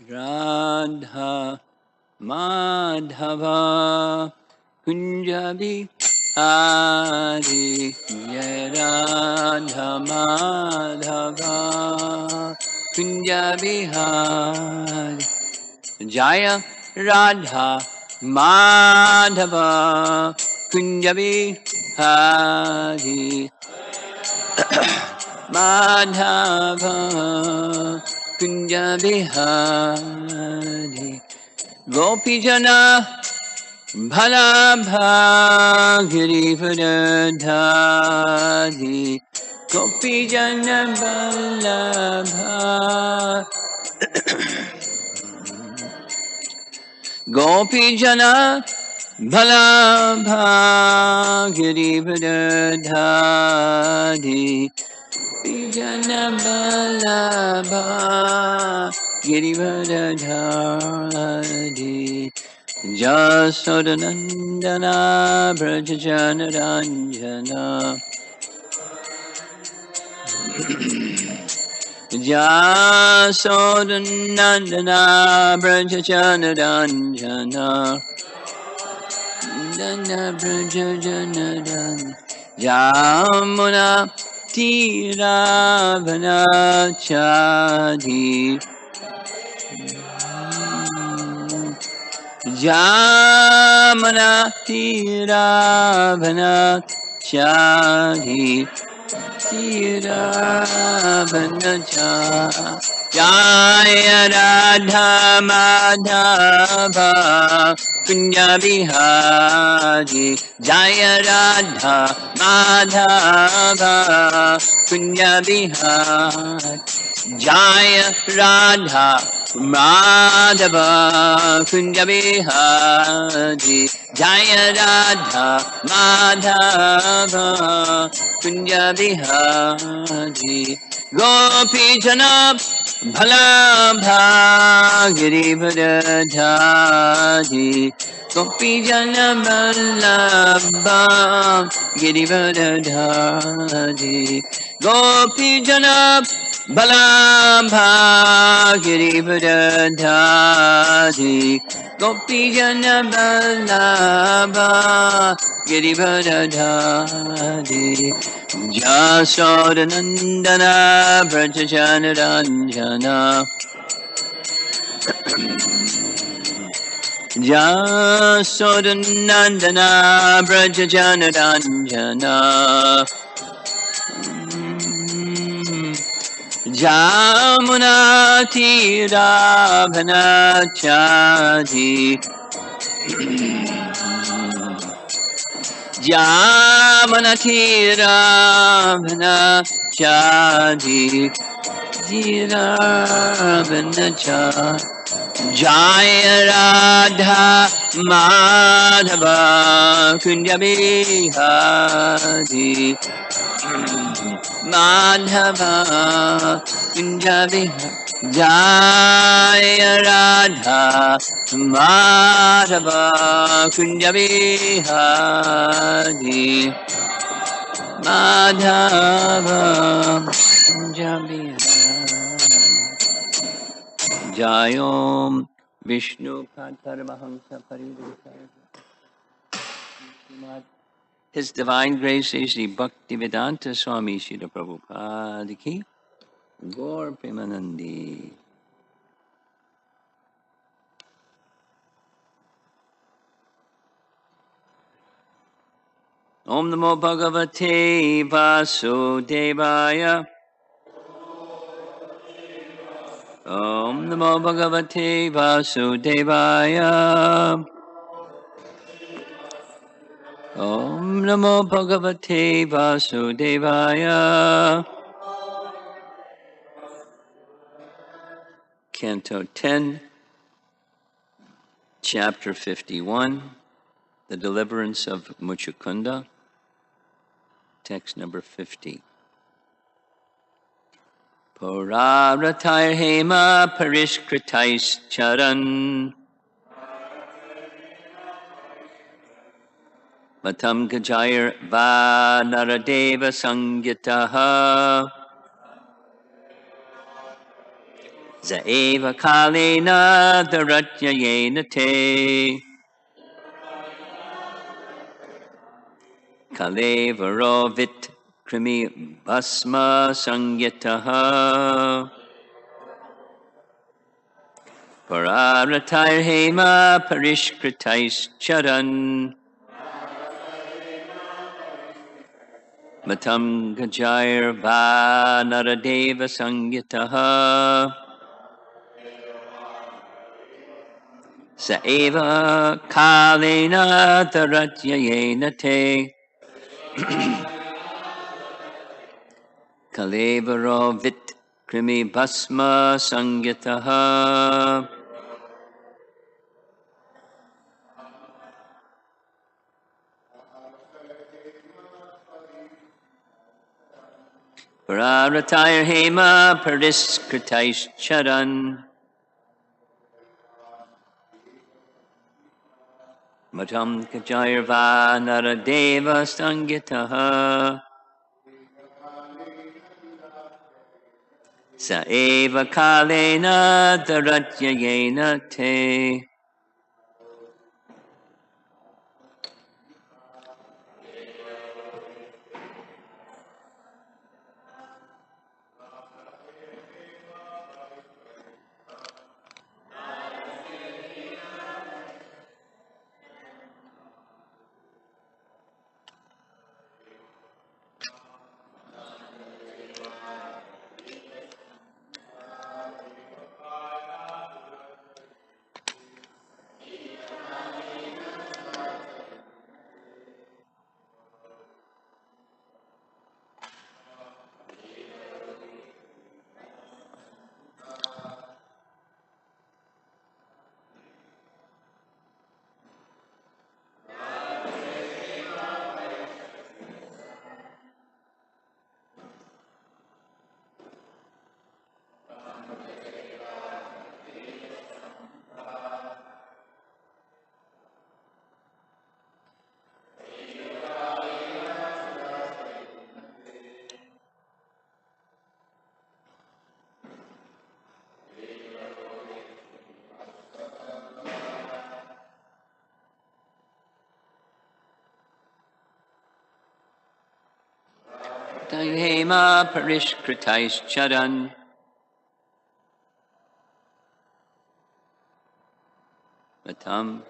Radha Madhava Kunjabi Hari Jai Radha Madhava Kunjabi Hari Jaya Radha Madhava Kunjabi Hari Madhava Kunjabi Hari Gopijana Bhalabha Girivardhari Gopijana Bhalabha Gopijana Bhalabha Girivardhari Gopijana Bhalabha Girivardhari Jasodanandana Brajajanaranjana Jasodanandana Brajajanaranjana Dana Brajajanaran Jamuna Tiravanachadi Jamana Tiravana Chadi Tiravana Chadi Jaya Radha Madhava Kunjabi Hari Jaya Radha Madhava Kunjabi Hari Jaya Radha Madhava Kunjabi Hari Jaya Radha Madhava Kunjabi Hari Gopi Janab Bhalabha Girivardhari Gopi Janab Bhalabha Girivardhari Gopi Janab Bhalabha Girivardhari Gopi Janab Bhalabha Girivardhari Jasodanandana Brajajanaranjana Jasodanandana Brajajanaranjana Jamuna Tiravanachadi Jamana Tiravanachadi Tiravanachadi Jaya Radha Madhava Kunjabi Hari Madhava Kunjabi Jaya Radha Madhava Kunjabi Hari Madhava Kunjabi Jayom Vishnu Padparamahamsa Paridesha His Divine Grace Sri Bhaktivedanta Swami Srila Prabhupada Ki Gaur Premanandi. Om Namo Bhagavate Vasudevaya. Om Namo Bhagavate Vasudevaya. Om Namo Bhagavate Vasudevaya. Canto 10, Chapter 51, The Deliverance of Muchukunda, text number 50. Puraratayar hema parishkritais charan Matam gajayar va naradeva sangyataha Zaeva kalena dharatyayena te. Kalevarovit krimi bhasma sangyataha. Pararatair hema parishkritais charan. Matam gajair va naradeva sangyataha. Saeva kalena dharatyayena te. Kalevarovit krimi bhasma sangyataha. Pararatayar hema pariskritais charan. Matam kajayar va naradeva sangyataha. Saeva kalena dharatyayena te. Hema parishkritais charan. Matam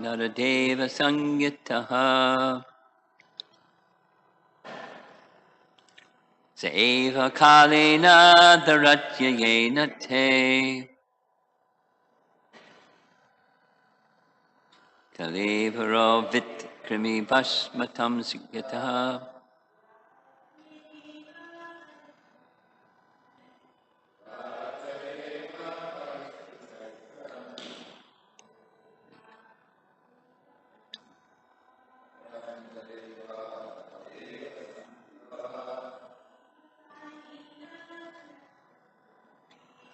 naradeva sangyataha. Saeva kalena dharatyayena te. Kalevarovit krimi bhasmatam sangyataha.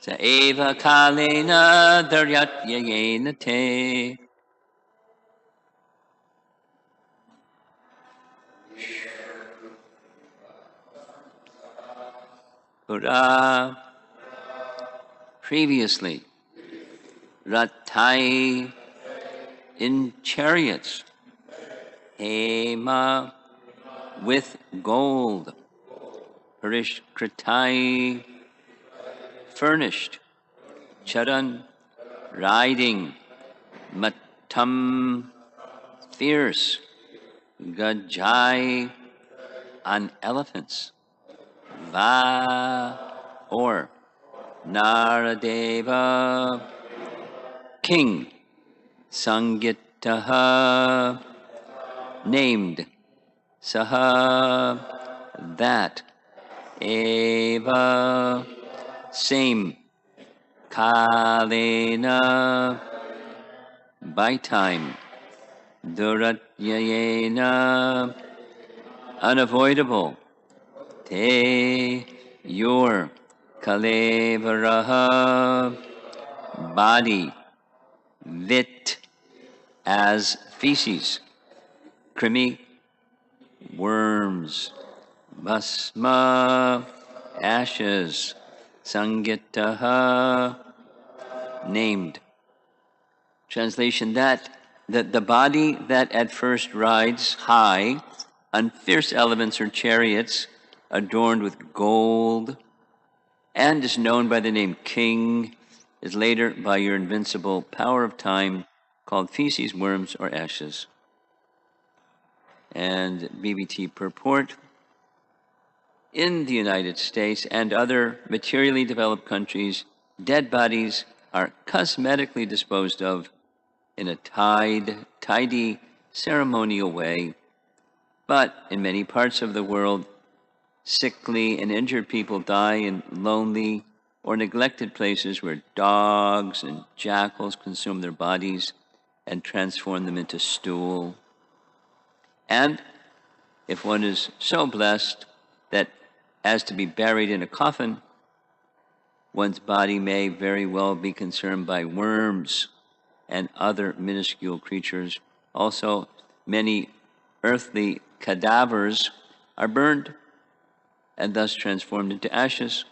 Saeva kalena dharatyayena te. Pura. Previously, Ratai in chariots, Hema with gold, Parishkritai furnished, Charan riding, Matam fierce, Gajai on elephants, Va or Naradeva king, Sangyataha named, Saha that, Eva same, Kalena by time, Duratyayena unavoidable, Te your, Kalevaraha body, Vit as feces, Krimi worms, Bhasma ashes, Sangitaha, named. Translation, that the body that at first rides high on fierce elephants or chariots adorned with gold and is known by the name King is later by your invincible power of time called feces, worms, or ashes. And BBT purport, in the United States and other materially developed countries, dead bodies are cosmetically disposed of in a tidy, ceremonial way. But in many parts of the world, sickly and injured people die in lonely or neglected places where dogs and jackals consume their bodies and transform them into stool. And if one is so blessed that as to be buried in a coffin, one's body may very well be consumed by worms and other minuscule creatures. Also, many earthly cadavers are burned and thus transformed into ashes.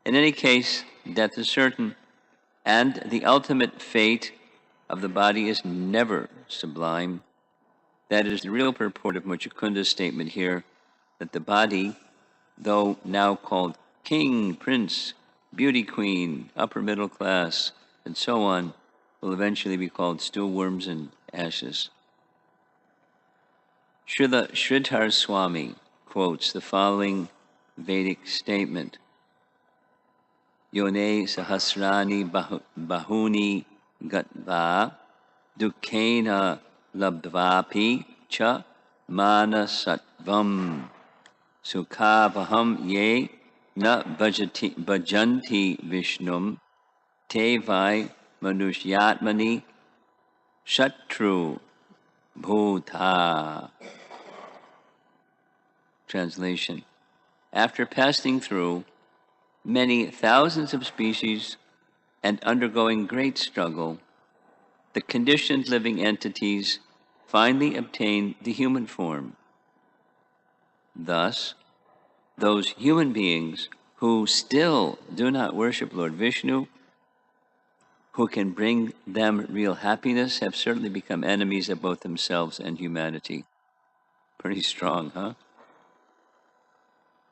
In any case, death is certain, and the ultimate fate of the body is never sublime. That is the real purport of Muchakunda's statement here, that the body, though now called king, prince, beauty queen, upper middle class, and so on, will eventually be called stool, worms, and ashes. Srila Sridhar Swami quotes the following Vedic statement: Yone sahasrani bahuni gatva dukkena labdvapi cha manasatvam sukhavaham ye na bhajanti vishnum te vai manushyatmani shatru bhuta. Translation: after passing through many thousands of species and undergoing great struggle, the conditioned living entities finally obtain the human form. Thus, those human beings who still do not worship Lord Vishnu, who can bring them real happiness, have certainly become enemies of both themselves and humanity. Pretty strong, huh?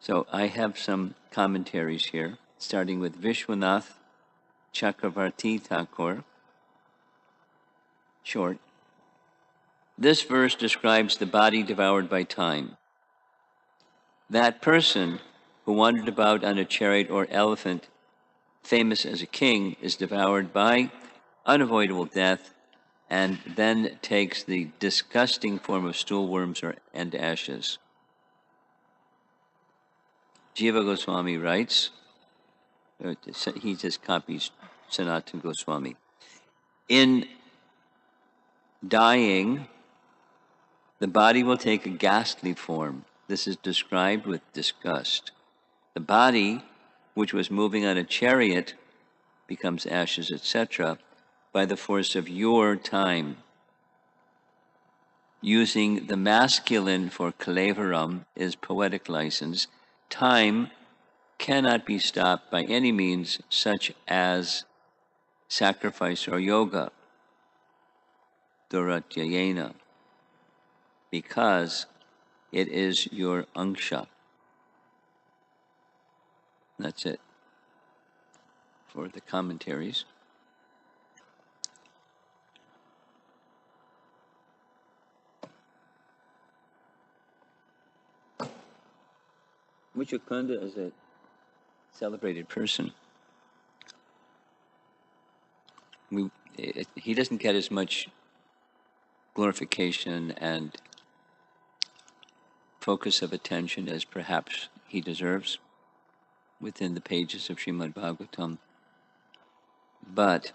So I have some commentaries here, starting with Vishwanath Chakravarti Thakur. Short. This verse describes the body devoured by time. That person who wandered about on a chariot or elephant, famous as a king, is devoured by unavoidable death and then takes the disgusting form of stool, worms, and ashes. Jiva Goswami writes, he just copies Sanatana Goswami. In dying, the body will take a ghastly form. This is described with disgust. The body, which was moving on a chariot, becomes ashes, etc., by the force of your time. Using the masculine for kalevaram is poetic license. Time cannot be stopped by any means, such as sacrifice or yoga, duratyayena, because it is your anksha. That's it for the commentaries. Muchakunda is a celebrated person. He doesn't get as much glorification and focus of attention as perhaps he deserves within the pages of Srimad Bhagavatam. But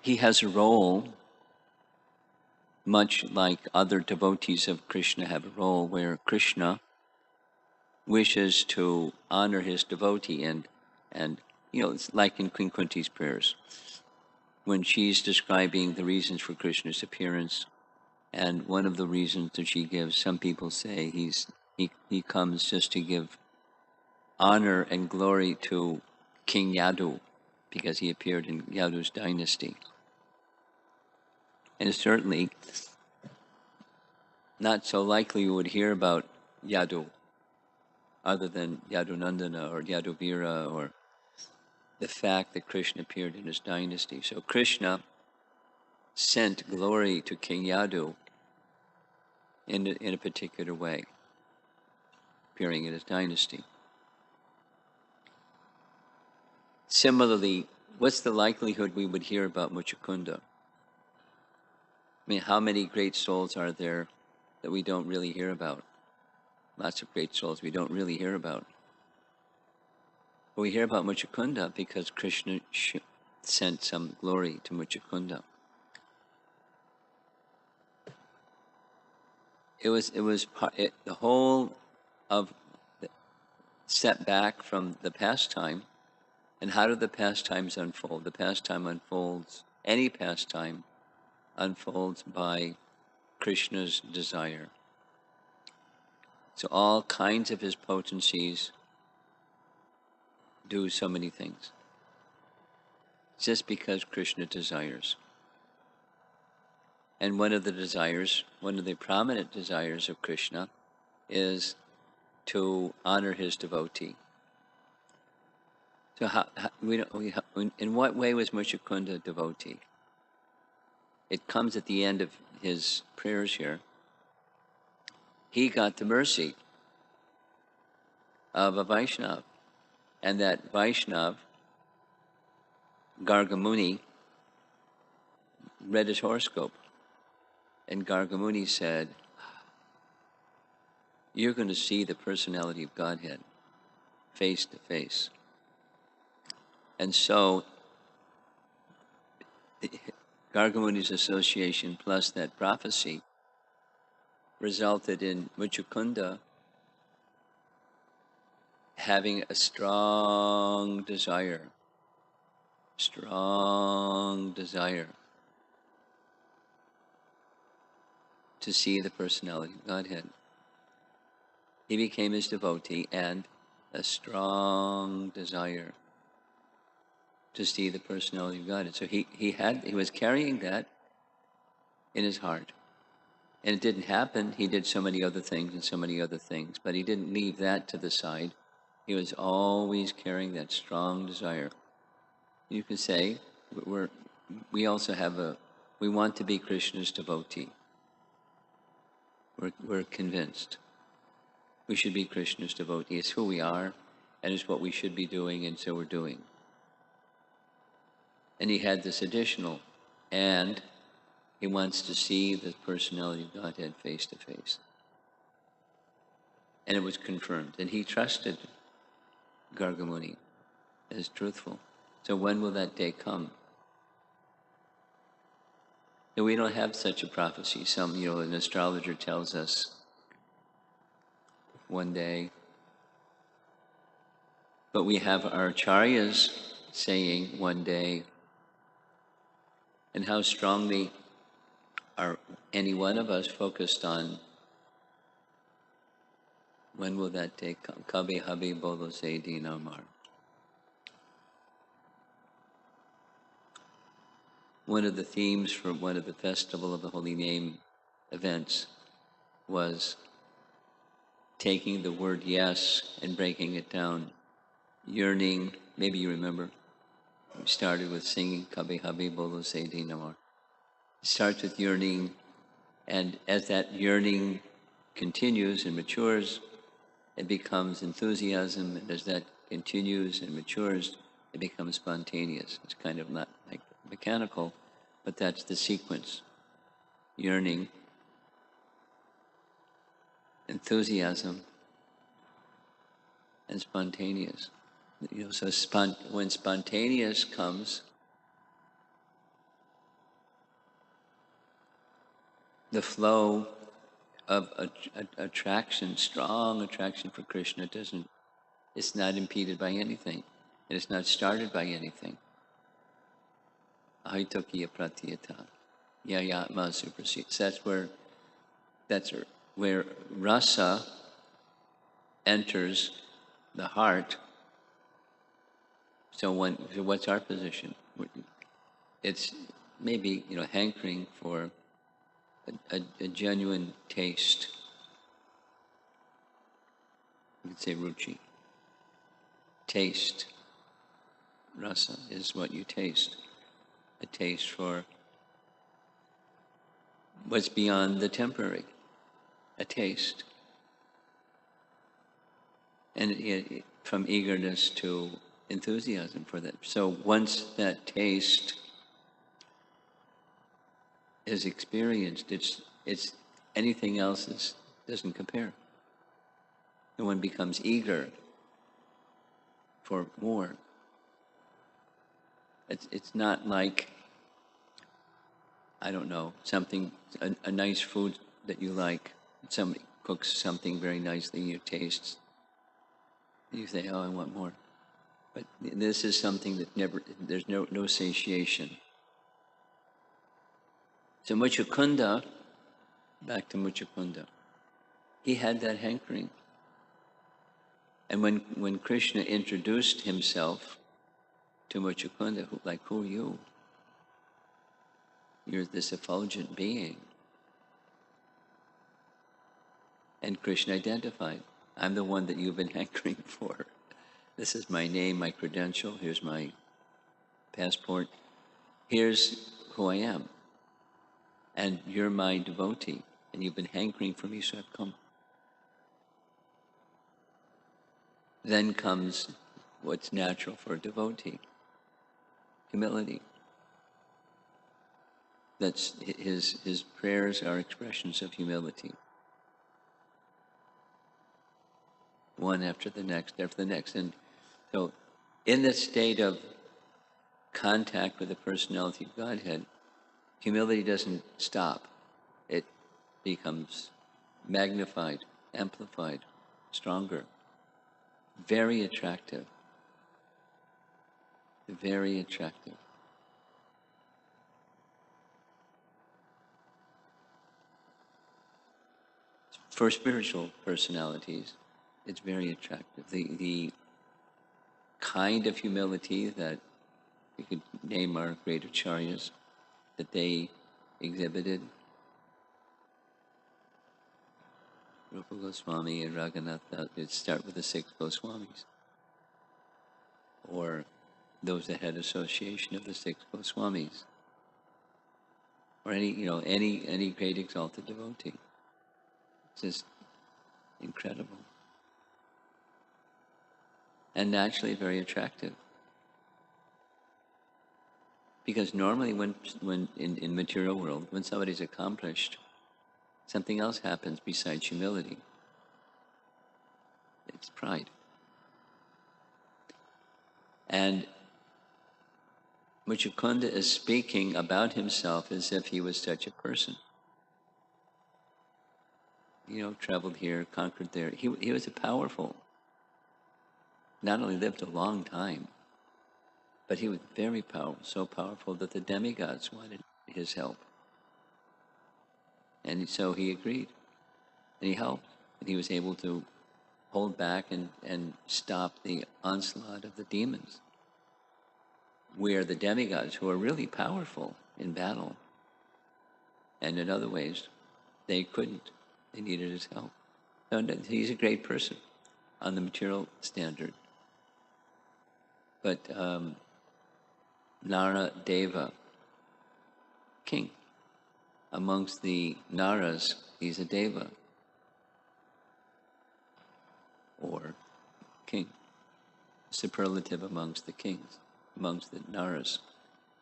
he has a role, much like other devotees of Krishna have a role, where Krishna wishes to honor his devotee, and it's like in Queen Kunti's prayers, when she's describing the reasons for Krishna's appearance, and one of the reasons that she gives, some people say he comes just to give honor and glory to King Yadu, because he appeared in Yadu's dynasty. And certainly not so likely you would hear about Yadu other than Yadunandana or Yaduvira, or the fact that Krishna appeared in his dynasty. So Krishna sent glory to King Yadu in a particular way, appearing in his dynasty. Similarly, what's the likelihood we would hear about Muchukunda? I mean, how many great souls are there that we don't really hear about? Lots of great souls we don't really hear about. But we hear about Muchukunda because Krishna sent some glory to Muchukunda. The whole of the step back from the pastime. And how do the pastimes unfold? The pastime unfolds, any pastime unfolds by Krishna's desire. So all kinds of his potencies do so many things, just because Krishna desires. And one of the prominent desires of Krishna is to honor his devotee. So in what way was Muchukunda a devotee? It comes at the end of his prayers here. He got the mercy of a Vaishnav, and that Vaishnav, Gargamuni, read his horoscope, and Gargamuni said, "You're going to see the personality of Godhead face to face." And so Gargamuni's association plus that prophecy resulted in Muchukunda having a strong desire to see the personality of Godhead. He became his devotee, and a strong desire to see the personality of God. And so he was carrying that in his heart. And it didn't happen. He did so many other things, but he didn't leave that to the side. He was always carrying that strong desire. You can say, we want to be Krishna's devotee. We're convinced we should be Krishna's devotee. It's who we are, and it's what we should be doing, and so we're doing. And he had this additional, and he wants to see the personality of Godhead face to face. And it was confirmed. And he trusted Gargamuni as truthful. So when will that day come? And we don't have such a prophecy. An astrologer tells us one day. But we have our acharyas saying one day. And how strongly are any one of us focused on when will that day come? Kabe Habe Bolo Se Din Amar. One of the themes for one of the Festival of the Holy Name events was taking the word yes and breaking it down. Yearning, maybe you remember, we started with singing Kabe Habe Bolo Se Din Amar. It starts with yearning, and as that yearning continues and matures, it becomes enthusiasm, and as that continues and matures, it becomes spontaneous. It's kind of not like mechanical, but that's the sequence. Yearning, enthusiasm, and spontaneous. So when spontaneous comes, the flow of attraction, strong attraction for Krishna it's not impeded by anything. And it's not started by anything. Ahitokiya pratyata, yayatma supersedes. That's where rasa enters the heart. So what's our position? It's maybe, hankering for a genuine taste. You could say ruchi. Taste. Rasa is what you taste. A taste for what's beyond the temporary. A taste. And from eagerness to enthusiasm for that. So once that taste is experienced, it's anything else doesn't compare. And one becomes eager for more. It's not like, I don't know, something, a nice food that you like. Somebody cooks something very nicely, you taste, and you say, oh, I want more. But this is something that there's no satiation. So Muchukunda, back to Muchukunda, he had that hankering. And when Krishna introduced himself to Muchukunda, who are you? You're this effulgent being. And Krishna identified, I'm the one that you've been hankering for. This is my name, my credential, here's my passport. Here's who I am. And you're my devotee, and you've been hankering for me, so I've come. Then comes what's natural for a devotee, humility. That's his prayers are expressions of humility. One after the next, after the next. And so in this state of contact with the personality of Godhead, humility doesn't stop. It becomes magnified, amplified, stronger. Very attractive. Very attractive. For spiritual personalities, it's very attractive. The kind of humility that we could name our great acharyas, that they exhibited, Rupa Goswami and Raghunatha, let's start with the 6 Goswamis, or those that had association of the 6 Goswamis, or any great exalted devotee. It's just incredible. And naturally very attractive. Because normally when in material world, when somebody's accomplished, something else happens besides humility. It's pride. And Muchukunda is speaking about himself as if he was such a person. Traveled here, conquered there. He was a powerful, not only lived a long time, but he was very powerful, so powerful that the demigods wanted his help. And so he agreed, and he helped, and he was able to hold back and stop the onslaught of the demons, where the demigods, who are really powerful in battle, and in other ways, they couldn't. They needed his help. So he's a great person on the material standard. But Nara Deva, king. Amongst the Naras, he's a Deva, or king. Superlative amongst the kings, amongst the Naras,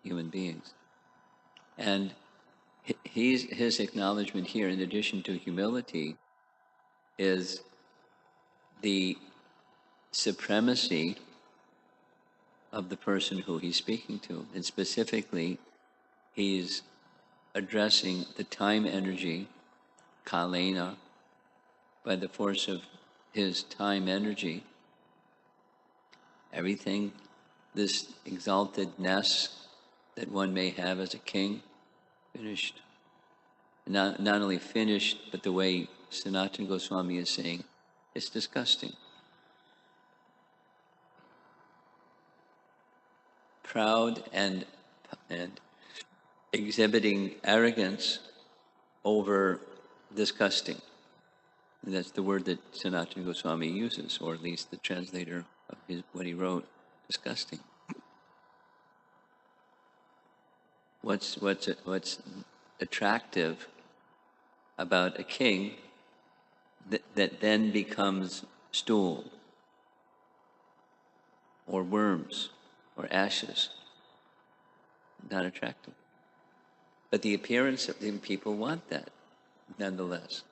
human beings. And his acknowledgement here, in addition to humility, is the supremacy of the person who he's speaking to. And specifically, he's addressing the time energy, kalena, by the force of his time energy. Everything, this exaltedness that one may have as a king, finished. Not only finished, but the way Sanatana Goswami is saying, it's disgusting. proud and exhibiting arrogance over disgusting. And that's the word that Sanatana Goswami uses, or at least the translator of what he wrote, disgusting. What's attractive about a king that then becomes stool, or worms, or ashes? Not attractive. But the appearance of the people want that, nonetheless.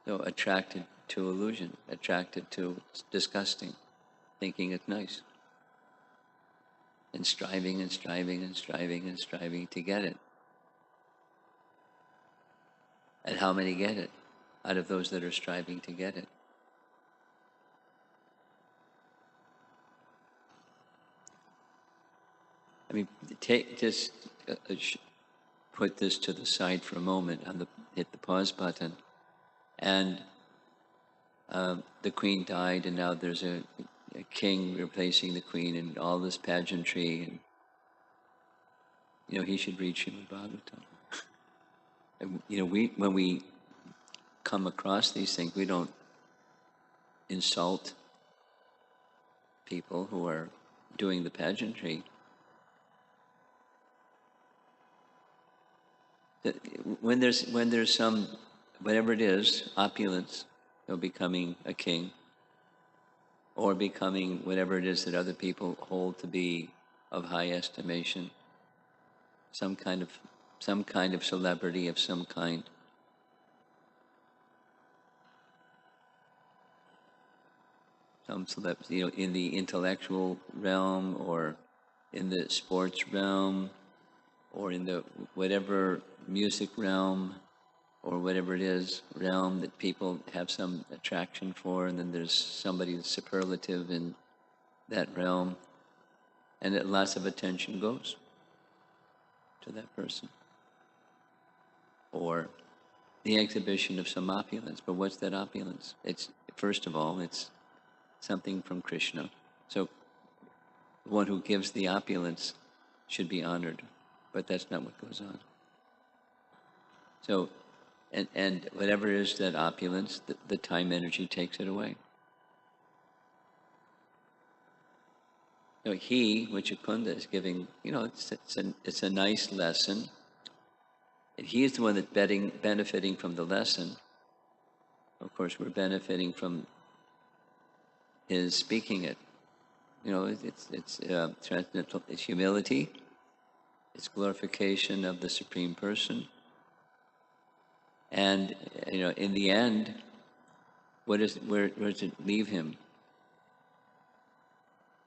So attracted to illusion, attracted to disgusting, thinking it's nice. And striving and striving and striving and striving to get it. And how many get it out of those that are striving to get it? I mean, put this to the side for a moment, hit the pause button, and the queen died, and now there's a king replacing the queen, and all this pageantry, and he should read Srimad Bhagavatam. And, when we come across these things, we don't insult people who are doing the pageantry. When there's some, whatever it is, opulence, becoming a king, or becoming whatever it is that other people hold to be of high estimation, some kind of celebrity of some kind. In the intellectual realm, or in the sports realm, or in the whatever music realm, or whatever it is, realm that people have some attraction for, and then there's somebody that's superlative in that realm, and that lots of attention goes to that person. Or the exhibition of some opulence. But what's that opulence? First of all, it's something from Krishna. So the one who gives the opulence should be honored, but that's not what goes on. So, and whatever is that opulence, the time energy takes it away. So Mukunda is giving, it's a nice lesson. And he is the one that's benefiting from the lesson. Of course, we're benefiting from his speaking it. It's humility. It's glorification of the Supreme Person. And in the end, where does it leave him?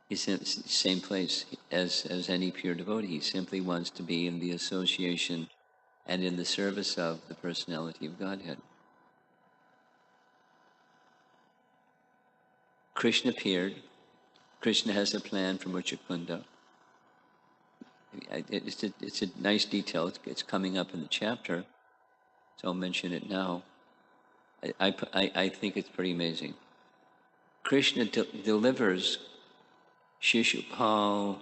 He's in the same place as any pure devotee. He simply wants to be in the association and in the service of the personality of Godhead. Krishna appeared. Krishna has a plan for Muchukunda. It's a nice detail. It's coming up in the chapter, so I'll mention it now. I think it's pretty amazing. Krishna delivers Shishupal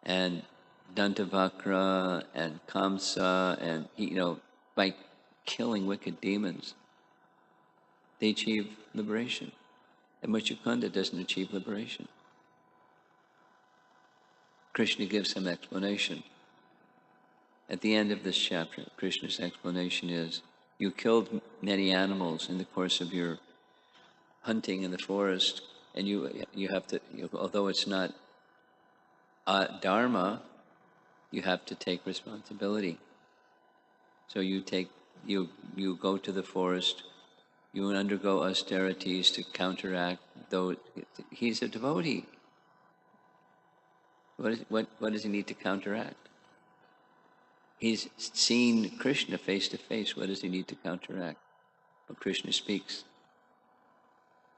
and Dantavakra and Kamsa, and by killing wicked demons, they achieve liberation. And Muchukunda doesn't achieve liberation. Krishna gives some explanation. At the end of this chapter, Krishna's explanation is, you killed many animals in the course of your hunting in the forest, and you have to, although it's not dharma, you have to take responsibility. So you go to the forest, you undergo austerities to counteract, though he's a devotee. What does he need to counteract? He's seen Krishna face to face. What does he need to counteract? Well, Krishna speaks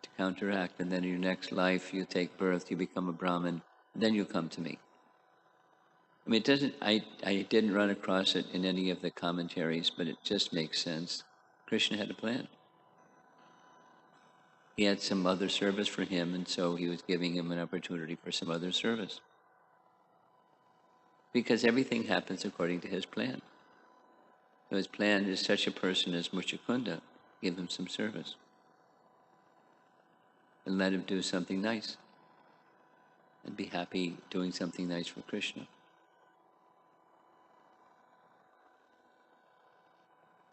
to counteract, and then in your next life you take birth, you become a Brahmin, then you come to me. I mean, it doesn't. I didn't run across it in any of the commentaries, but it just makes sense. Krishna had a plan. he had some other service for him, and so he was giving him an opportunity for some other service. Because everything happens according to his plan. So his plan is such a person as Muchukunda, give him some service. And let him do something nice. And be happy doing something nice for Krishna.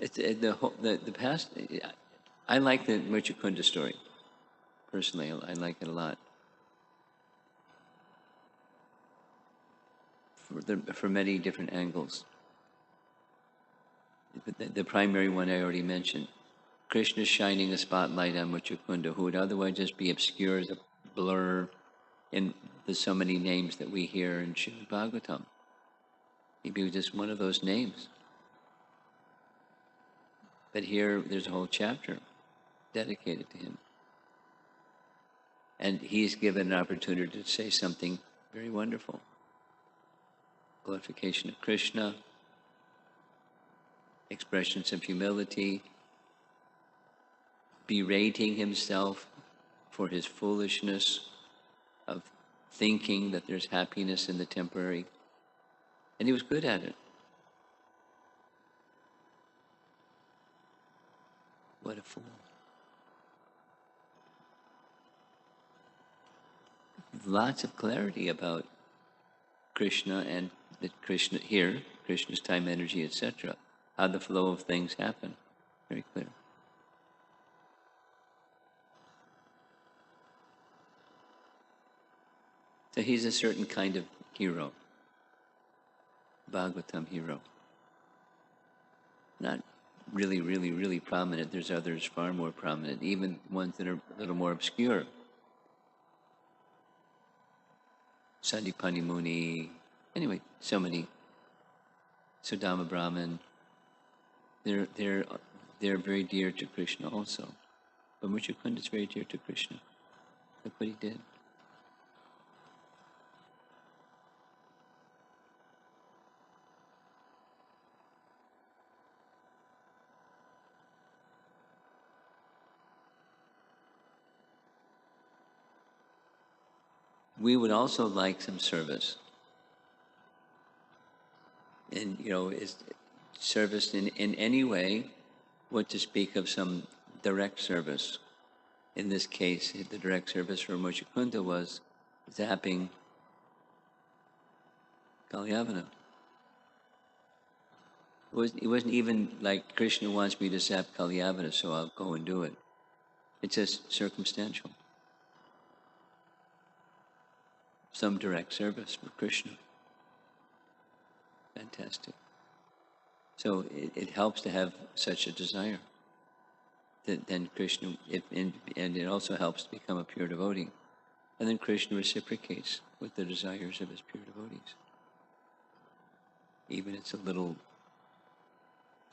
The past, I like the Muchukunda story. Personally, I like it a lot. For many different angles. The primary one I already mentioned. Krishna shining a spotlight on Muchukunda, who would otherwise just be obscure as a blur in the so many names that we hear in Srimad Bhagavatam. He'd be just one of those names. But here, there's a whole chapter dedicated to him. And he's given an opportunity to say something very wonderful. Glorification of Krishna, expressions of humility, berating himself for his foolishness of thinking that there's happiness in the temporary. And he was good at it. What a fool. Lots of clarity about Krishna and that Krishna here, Krishna's time, energy, etc. How the flow of things happen. Very clear. So he's a certain kind of hero. Bhagavatam hero. Not really, really, really prominent. There's others far more prominent, even ones that are a little more obscure. Sandipani Muni, anyway, so many. Sudama Brahman, they're very dear to Krishna also. But Muchukunda is very dear to Krishna. Look what he did. We would also like some service. And, is service in any way, what to speak of some direct service. In this case, the direct service for Muchukunda was zapping Kalyavana. It wasn't even like Krishna wants me to zap Kalyavana, so I'll go and do it. It's just circumstantial. Some direct service for Krishna. Fantastic. So it helps to have such a desire. Then Krishna, and it also helps to become a pure devotee. And then Krishna reciprocates with the desires of his pure devotees. Even it's the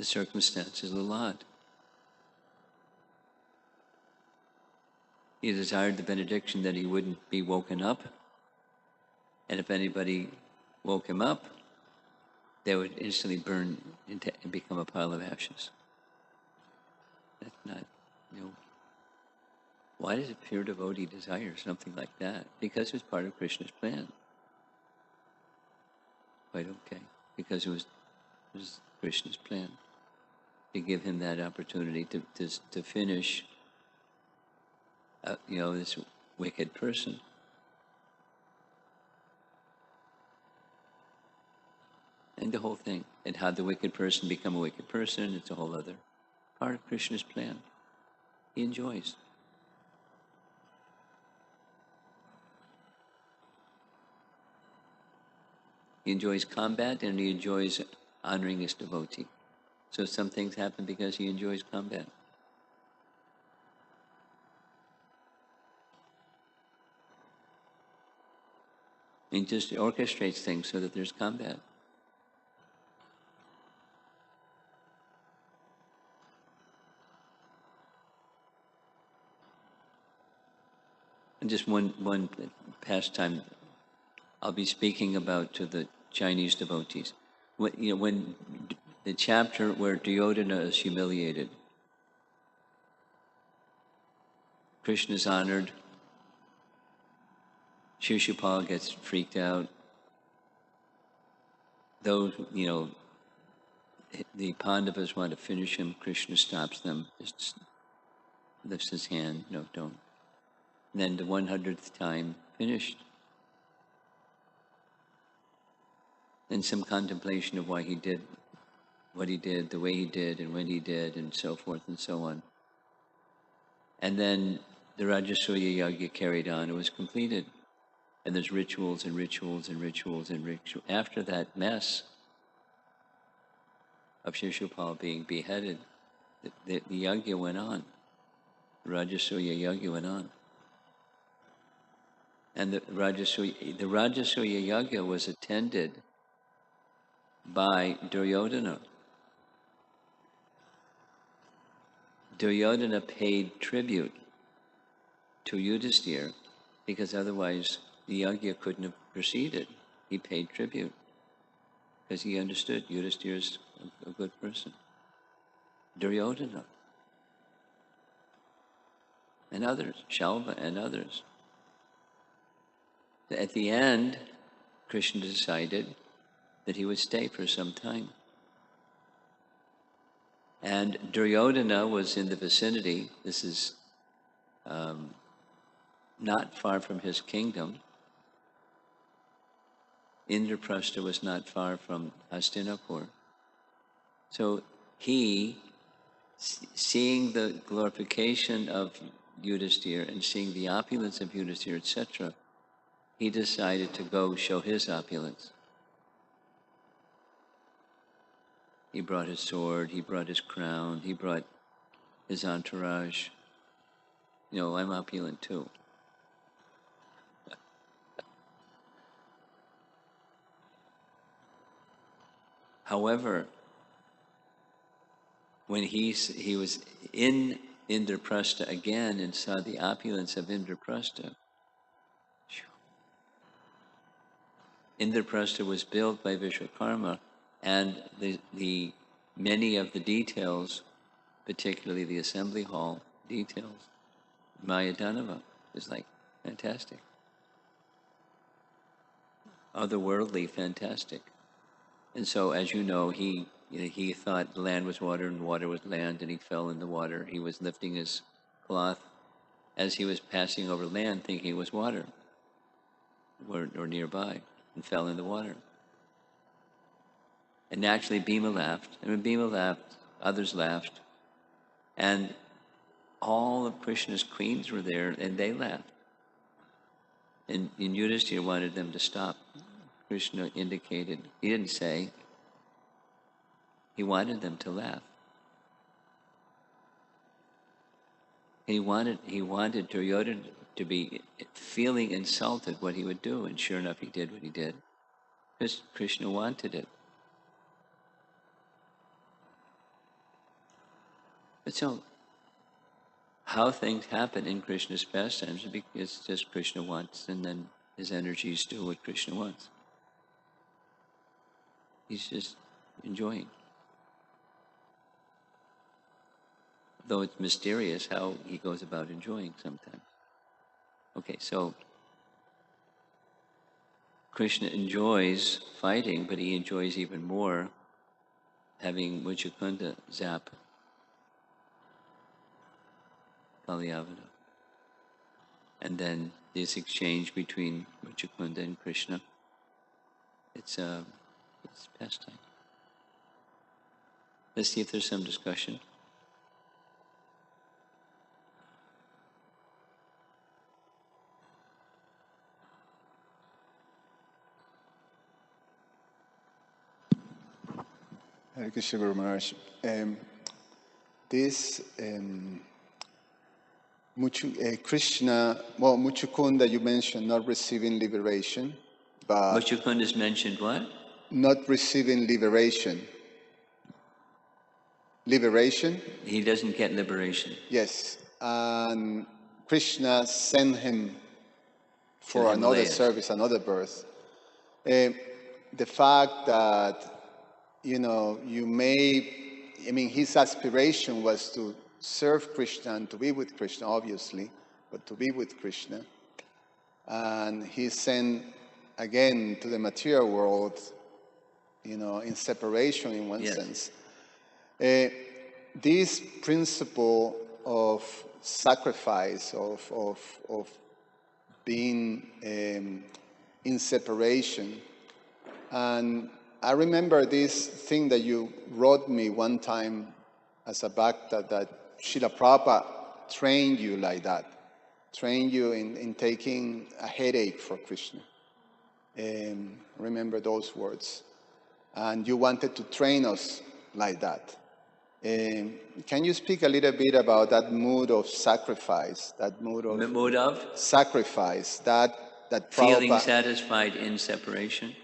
circumstance is a little odd. He desired the benediction that he wouldn't be woken up. And if anybody woke him up, they would instantly burn and become a pile of ashes. That's not, why does a pure devotee desire something like that? Because it was part of Krishna's plan. Quite okay. Because it was Krishna's plan to give him that opportunity to finish, this wicked person. And the whole thing. And how the wicked person become a wicked person, it's a whole other part of Krishna's plan. He enjoys. He enjoys combat and he enjoys honoring his devotee. So some things happen because he enjoys combat. He just orchestrates things so that there's combat. And just one pastime I'll be speaking about to the Chinese devotees. When the chapter where Duryodhana is humiliated, Krishna's honored. Shishupal gets freaked out. Those, the Pandavas want to finish him. Krishna stops them, just lifts his hand, no, don't. And then the 100th time, finished. And some contemplation of why he did what he did, the way he did, and when he did, and so forth and so on. And then the Rajasuya Yagya carried on. It was completed. And there's rituals and rituals and rituals and rituals. After that mess of Shishupal being beheaded, the Yagya went on. The Rajasuya Yagya went on. And the Rajasuya Yagya was attended by Duryodhana. Duryodhana paid tribute to Yudhisthira because otherwise the Yagya couldn't have proceeded. He paid tribute because he understood Yudhisthira is a good person. Duryodhana and others, Shalva and others. At the end, Krishna decided that he would stay for some time. And Duryodhana was in the vicinity. This is not far from his kingdom. Indraprastha was not far from Hastinapur. So he, seeing the glorification of Yudhisthira and seeing the opulence of Yudhisthira, etc., he decided to go show his opulence. He brought his sword, he brought his crown, he brought his entourage. I'm opulent too. However, when he was in Indraprastha again and saw the opulence of Indraprastha, Indraprastha was built by Vishwakarma, and the many of the details, particularly the assembly hall details, Mayadanava is like fantastic. Otherworldly fantastic. And so, as you know, he thought land was water and water was land, and he fell in the water. He was lifting his cloth as he was passing over land, thinking it was water or nearby, and fell in the water. And naturally, Bhima laughed. And when Bhima laughed, others laughed. And all of Krishna's queens were there, and they laughed. And Yudhisthira wanted them to stop. Krishna indicated, he didn't say, he wanted them to laugh. He wanted Duryodhana to be feeling insulted what he would do, and sure enough, he did what he did, because Krishna wanted it. But so, how things happen in Krishna's pastimes, it's just Krishna wants, and then his energies do what Krishna wants. He's just enjoying. Though it's mysterious how he goes about enjoying sometimes. Okay, so Krishna enjoys fighting, but he enjoys even more having Muchukunda zap Kalyavana. And then this exchange between Muchukunda and Krishna, it's pastime. Let's see if there's some discussion. Hare Krishna Guru Maharaj. Krishna, Muchukunda, you mentioned not receiving liberation, but Muchukunda's mentioned what? Not receiving liberation. Liberation? He doesn't get liberation. Yes. And Krishna sent him for another service, another birth. The fact that, his aspiration was to serve Krishna and to be with Krishna, obviously, but to be with Krishna. And he's sent again to the material world, in separation in one sense. This principle of sacrifice, of being in separation. And I remember this thing that you wrote me one time as a bhakta, that Srila Prabhupada trained you like that, trained you in taking a headache for Krishna. Remember those words. And you wanted to train us like that. Can you speak a little bit about that mood of sacrifice, that mood of sacrifice, that feeling Prabhupada, satisfied in separation?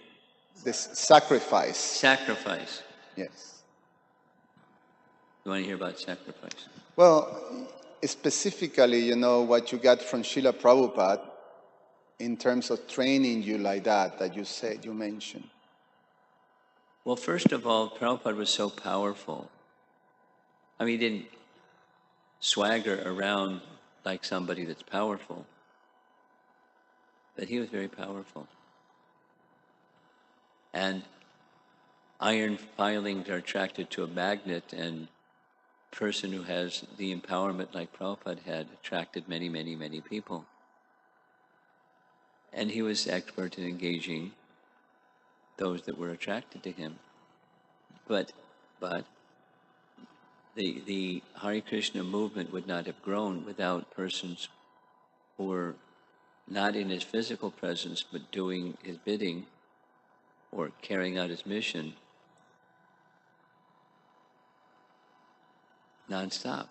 This sacrifice. Sacrifice. Yes. You want to hear about sacrifice? Well, specifically, what you got from Srila Prabhupada in terms of training you like that you said, you mentioned. Well, first of all, Prabhupada was so powerful. I mean, he didn't swagger around like somebody that's powerful, but he was very powerful. And iron filings are attracted to a magnet, and a person who has the empowerment like Prabhupada had attracted many, many, many people. And he was expert in engaging those that were attracted to him. But the Hare Krishna movement would not have grown without persons who were not in his physical presence, but doing his bidding or carrying out his mission non-stop.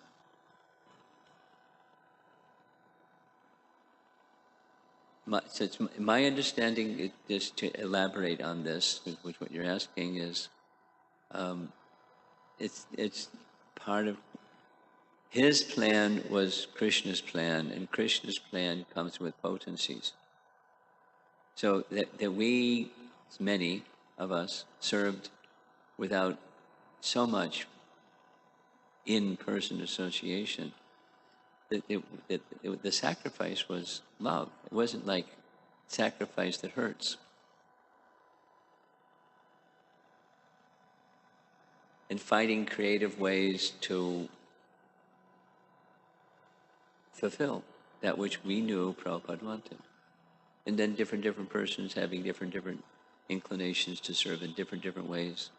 So it's my understanding, just to elaborate on this, which what you're asking is, it's part of his plan was Krishna's plan, and Krishna's plan comes with potencies. So that we, many of us, served without so much in-person association. The sacrifice was love. It wasn't like sacrifice that hurts. And finding creative ways to fulfill that which we knew Prabhupada wanted. And then different persons having different inclinations to serve in different ways,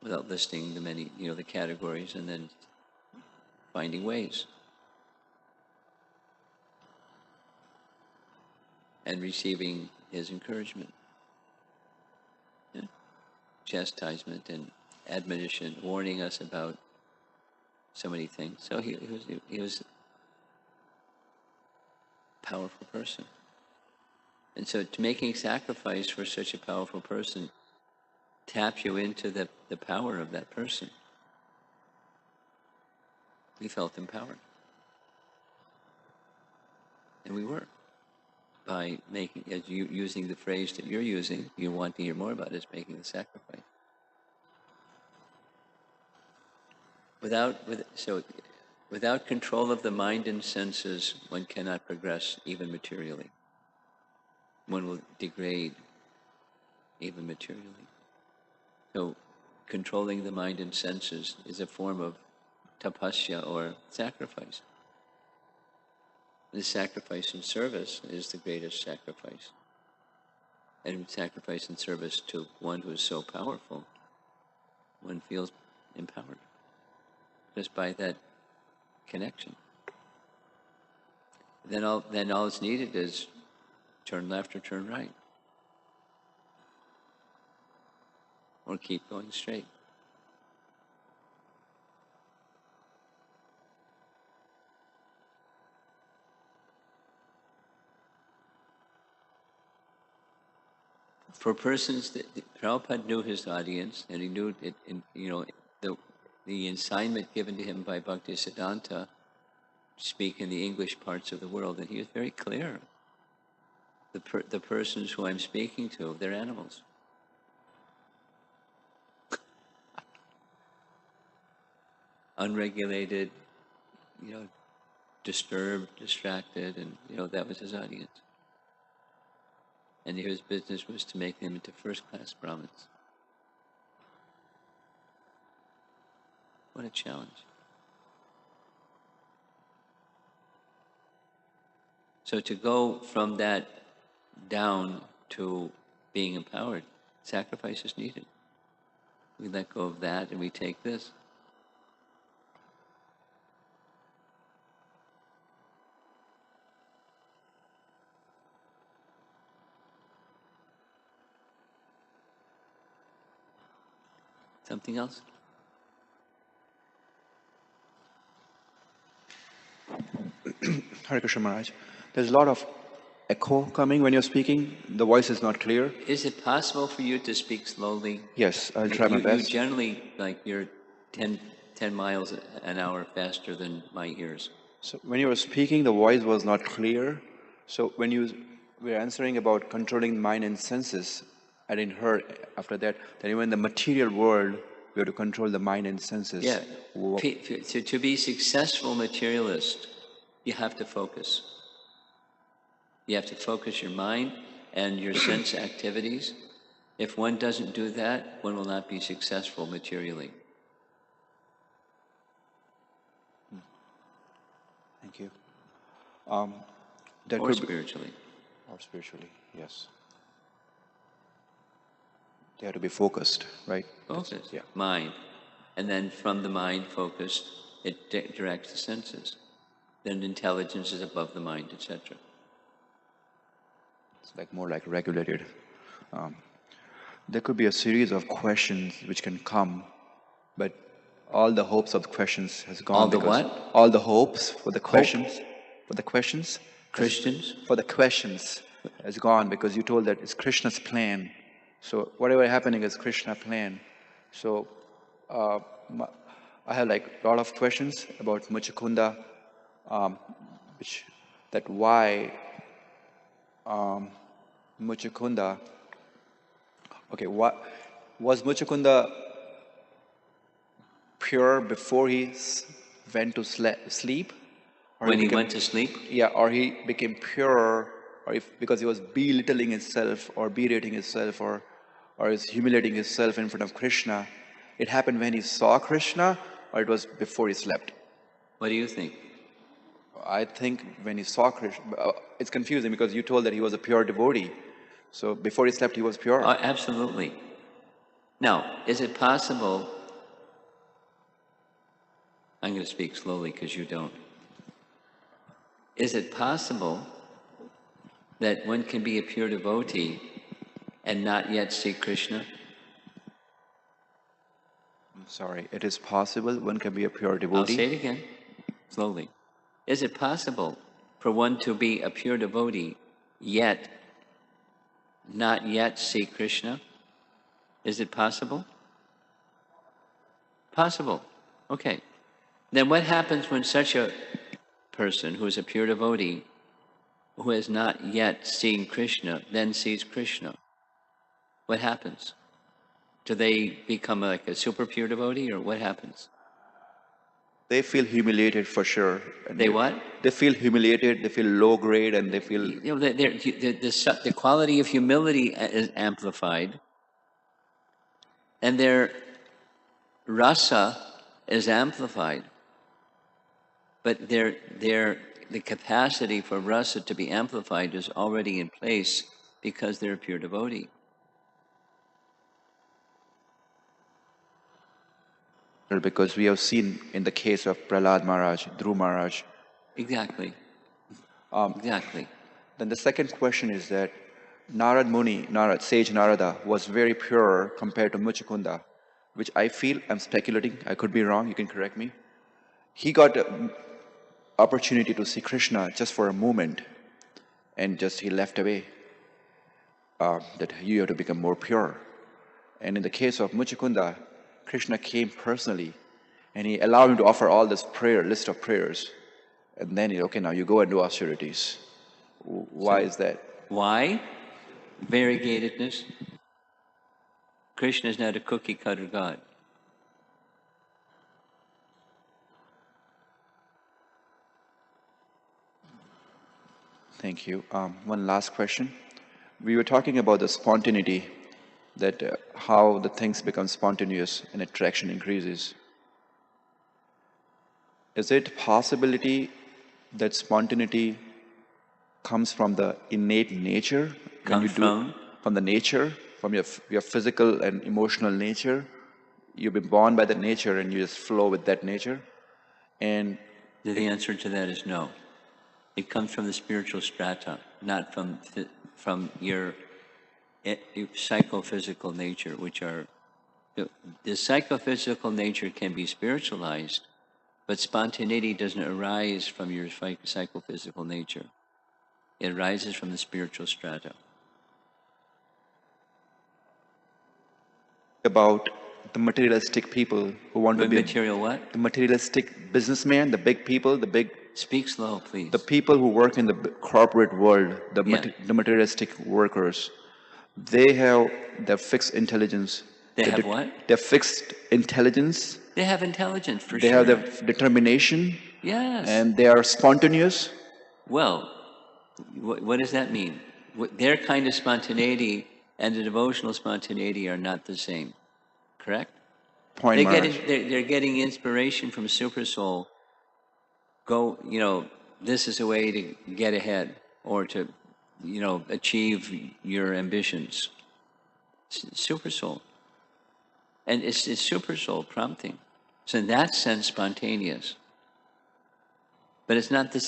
without listing the many, the categories, and then finding ways. And receiving his encouragement, chastisement and admonition, warning us about so many things. So he was a powerful person. And so making sacrifice for such a powerful person taps you into the power of that person. We felt empowered. And we were. By making, as you using the phrase that you're using, you want to hear more about, is making the sacrifice. Without control of the mind and senses, one cannot progress even materially. One will degrade even materially. So controlling the mind and senses is a form of tapasya or sacrifice. The sacrifice in service is the greatest sacrifice. And sacrifice in service to one who is so powerful, one feels empowered just by that connection. Then all that's needed is turn left or turn right, or keep going straight. For persons that Prabhupada knew his audience, and he knew it, the assignment given to him by Bhaktisiddhanta to speak in the English parts of the world, and he was very clear. The persons who I'm speaking to, they're animals. Unregulated, disturbed, distracted, and that was his audience. And his business was to make them into first-class Brahmins. What a challenge. So to go from that down to being empowered, sacrifice is needed. We let go of that and we take this. Something else? Hare Krishna Maharaj. There's a lot of echo coming when you're speaking. The voice is not clear. Is it possible for you to speak slowly? Yes, I'll try my best. You generally, you're 10 miles an hour faster than my ears. So when you were speaking, the voice was not clear. So when you were answering about controlling mind and senses, I didn't hear after that even in the material world, we have to control the mind and senses. Yeah. To be successful materialist, you have to focus. You have to focus your mind and your sense activities. If one doesn't do that, one will not be successful materially. Thank you. Or spiritually. Or spiritually, yes. They have to be focused, right? Focused, yeah. Mind. And then from the mind focused, it directs the senses. Then intelligence is above the mind, etc. It's more like regulated. There could be a series of questions which can come, but all the hopes of the questions has gone. All the what? All the hopes for the questions. For the questions. Christians? For the questions has gone because you told that it's Krishna's plan. So whatever happening is Krishna's plan. So I have a lot of questions about Muchukunda, why Muchukunda. Okay, what was Muchukunda pure before he went to sleep? Or when he went to sleep? Yeah, or he became pure, because he was belittling himself or berating himself or is humiliating himself in front of Krishna. It happened when he saw Krishna, or it was before he slept? What do you think? I think when he saw Krishna, it's confusing because you told that he was a pure devotee. So before he slept, he was pure. Absolutely. Now, is it possible? I'm going to speak slowly because you don't. Is it possible that one can be a pure devotee and not yet see Krishna? I'm sorry, it is possible one can be a pure devotee. I'll say it again, slowly. Is it possible for one to be a pure devotee yet not yet see Krishna? Is it possible? Possible. Okay. Then what happens when such a person who is a pure devotee who has not yet seen Krishna then sees Krishna? What happens? Do they become like a super pure devotee, or what happens? They feel humiliated for sure. They what? They feel humiliated, they feel low grade, and they feel... The quality of humility is amplified, and their rasa is amplified. But the capacity for rasa to be amplified is already in place because they're a pure devotee. Because we have seen in the case of Prahlad Maharaj, Dhruv Maharaj. Exactly. Exactly. Then the second question is that Sage Narada was very pure compared to Muchukunda, which I feel, I'm speculating, I could be wrong, you can correct me. He got an opportunity to see Krishna just for a moment, and he left away. That you have to become more pure. And in the case of Muchukunda, Krishna came personally, and he allowed him to offer all this list of prayers. And then okay, now you go and do austerities. Why is that? Why? Variegatedness. Krishna is not a cookie-cutter God. Thank you. One last question. We were talking about the spontaneity, that how the things become spontaneous and attraction increases. Is it possibility that spontaneity comes from the innate nature? When you Comes do from the nature, from your physical and emotional nature? You've been born by that nature and you just flow with that nature? And The answer to that is no. It comes from the spiritual strata, not from your psychophysical nature, which are the psychophysical nature can be spiritualized, but spontaneity doesn't arise from your psychophysical nature. It arises from the spiritual strata. about the materialistic people who want to be Material what? the materialistic businessman, the big people, Speak slow, please. the people who work in the corporate world, Yeah. the materialistic workers. They have their fixed intelligence. They have what? Their fixed intelligence. They have intelligence, for They sure. have their determination, Yes. and they are spontaneous. Well, what does that mean? Their kind of spontaneity and the devotional spontaneity are not the same, correct? Point, Maharaj. They're getting inspiration from Super Soul. Go, this is a way to get ahead or to, achieve your ambitions. Super Soul. And it's Super Soul prompting. So in that sense, spontaneous. But it's not the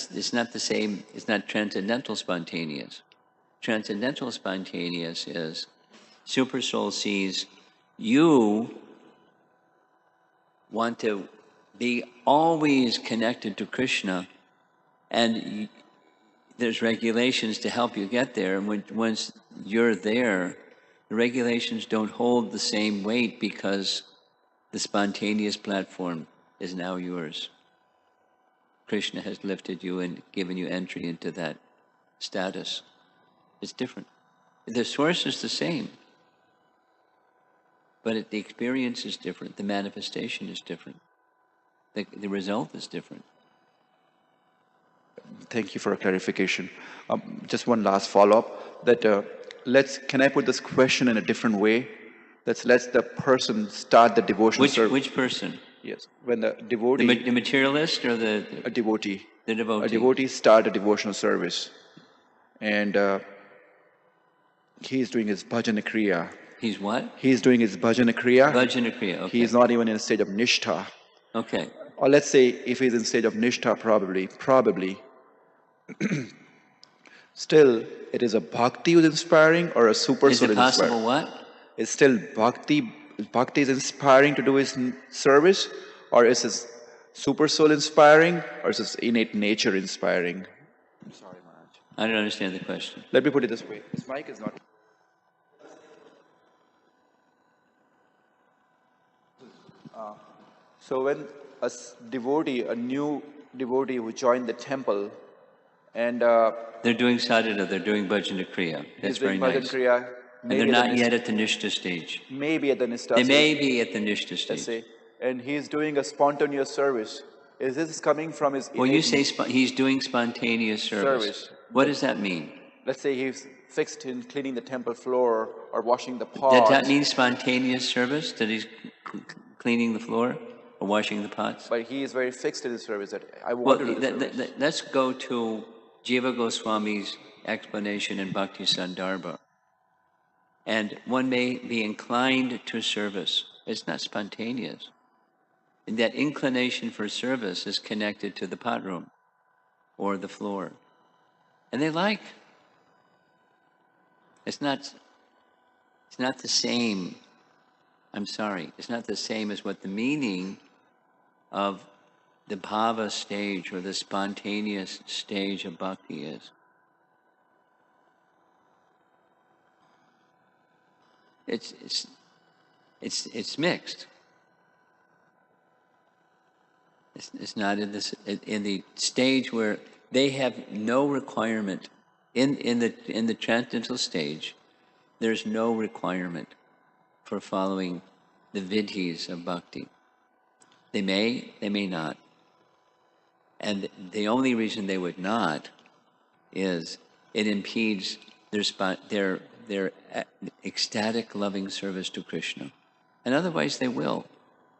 same, it's not transcendental spontaneous. Transcendental spontaneous is Super Soul sees you want to be always connected to Krishna, and there's regulations to help you get there. And once you're there, the regulations don't hold the same weight because the spontaneous platform is now yours. Krishna has lifted you and given you entry into that status. It's different. The source is the same, but the experience is different. The manifestation is different. The result is different. Thank you for a clarification. Just one last follow-up. That can I put this question in a different way? Let the person start the devotional service. Which person? Yes, when the devotee, The materialist or a devotee, the devotee? a devotee start a devotional service, and he's doing his bhajana kriya. He's what? He's doing his bhajana kriya. Bhajana kriya. Okay. He's not even in a stage of nishtha. Okay. Or let's say if he's in stage of nishtha, probably, still it is a bhakti who's inspiring or a super Is soul it is inspiring. possible what? Is still bhakti is inspiring to do his service, or is his super soul inspiring, or is his innate nature inspiring? I'm sorry, Maharaj. I don't understand the question. Let me put it this way. This mic is not. So when a devotee, a new devotee who joined the temple, and They're doing sadhana, they're doing bhajana kriya. That's he's doing very bhajan nice. kriya, And they're not yet at the nishta stage. maybe at the nishta They may stage, be at the nishta let's stage. say, and he's doing a spontaneous service. Is this coming from his When you innate say he's doing spontaneous service, Service. what does that mean? Let's say he's fixed in cleaning the temple floor or washing the Does pots. that mean spontaneous service? That he's cleaning the floor or washing the pots? But he is very fixed in his service that I Well, want to do the service. let's go to Jiva Goswami's explanation in Bhakti Sandarbha. And one may be inclined to service. It's not spontaneous. And that inclination for service is connected to the pot room or the floor. And they like. It's not the same. I'm sorry. It's not the same as what the meaning of the bhava stage or the spontaneous stage of bhakti is. It's mixed. It's not in the stage where they have no requirement in the transcendental stage. There's no requirement for following the vidhis of bhakti. They may not. And the only reason they would not is it impedes their ecstatic, loving service to Krishna. And otherwise they will.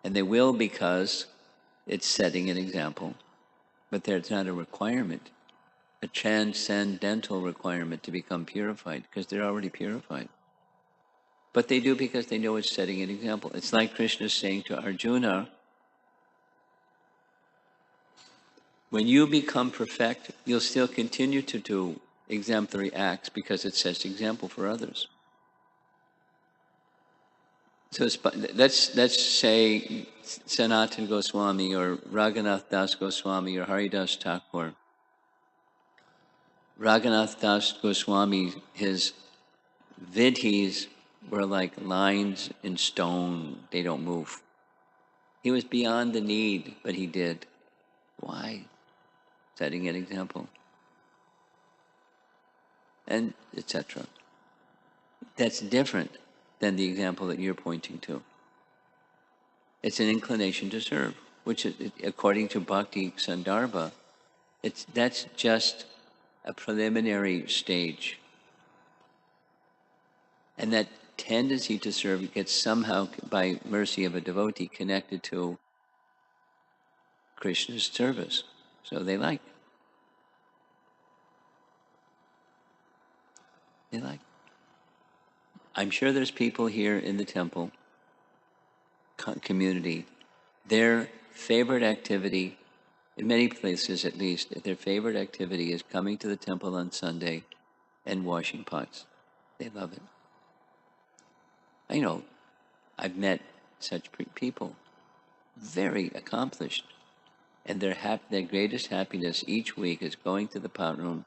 And they will because it's setting an example. But there's not a requirement, a transcendental requirement to become purified, because they're already purified. But they do because they know it's setting an example. It's like Krishna saying to Arjuna, when you become perfect, you'll still continue to do exemplary acts because it sets example for others. So let's say Sanatana Goswami or Raghunath Das Goswami or Haridas Thakur. Raghunath Das Goswami, his vidhis were like lines in stone. They don't move. He was beyond the need, but he did. Why? Setting an example. And etc. That's different than the example that you're pointing to. It's an inclination to serve, which, according to Bhakti Sandarbha, that's just a preliminary stage. And that tendency to serve gets somehow, by mercy of a devotee, connected to Krishna's service. So they like. They like. I'm sure there's people here in the temple community, their favorite activity, in many places at least, their favorite activity is coming to the temple on Sunday and washing pots. They love it. I know, I've met such people, very accomplished, and their greatest happiness each week is going to the pot room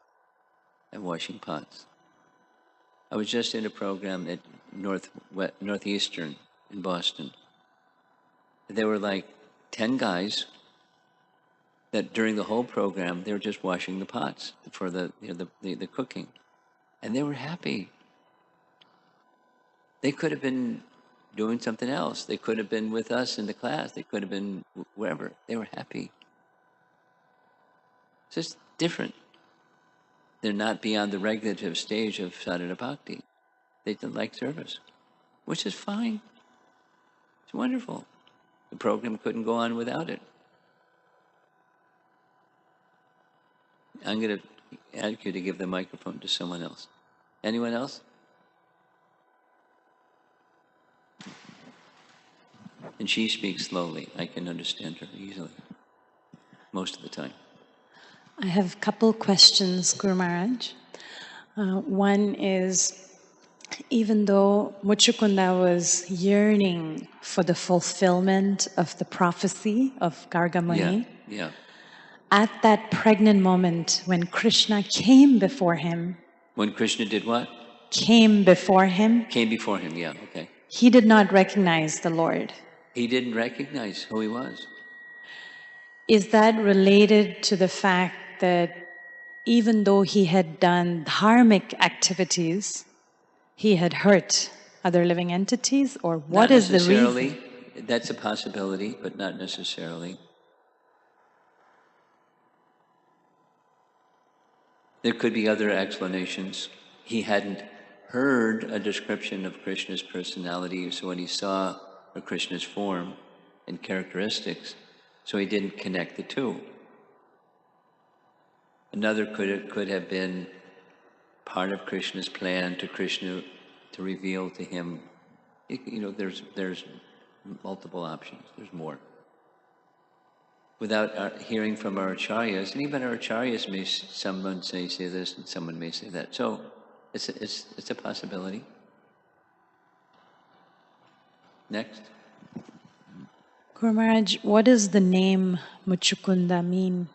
and washing pots. I was just in a program at Northeastern in Boston. There were like 10 guys that during the whole program, they were just washing the pots for the cooking. And they were happy. They could have been doing something else. They could have been with us in the class. They could have been wherever. They were happy. It's just different. They're not beyond the regulative stage of sadhana bhakti. They like service, which is fine. It's wonderful. The program couldn't go on without it. I'm going to ask you to give the microphone to someone else. Anyone else? And she speaks slowly. I can understand her easily, most of the time. I have a couple questions, Guru Maharaj. One is, even though Muchukunda was yearning for the fulfillment of the prophecy of Garga Muni, Yeah. at that pregnant moment when Krishna came before him. When Krishna did what? Came before him. Came before him, yeah, okay. He did not recognize the Lord. He didn't recognize who he was. Is that related to the fact that even though he had done dharmic activities, he had hurt other living entities? Or what is the reason? That's a possibility, but not necessarily. There could be other explanations. He hadn't heard a description of Krishna's personality, so when he saw Krishna's form and characteristics, so he didn't connect the two. Another could have been part of Krishna's plan to reveal to him. You know, there's multiple options. There's more. Without hearing from our acharyas, and even our acharyas someone say this and someone may say that. So it's a possibility. Next. Guru Maharaj, what does the name Muchukunda mean?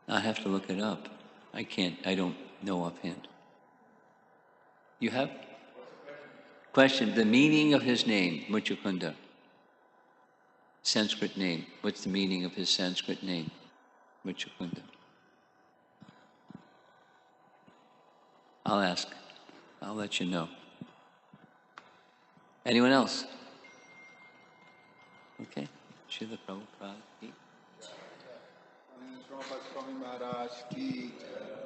I have to look it up. I don't know offhand. You have? Question, the meaning of his name, Muchukunda. Sanskrit name. What's the meaning of his Sanskrit name, Muchukunda? I'll ask. I'll let you know. Anyone else? Okay. Srila Prabhupada. Romapada Swami Maharaj ki jai.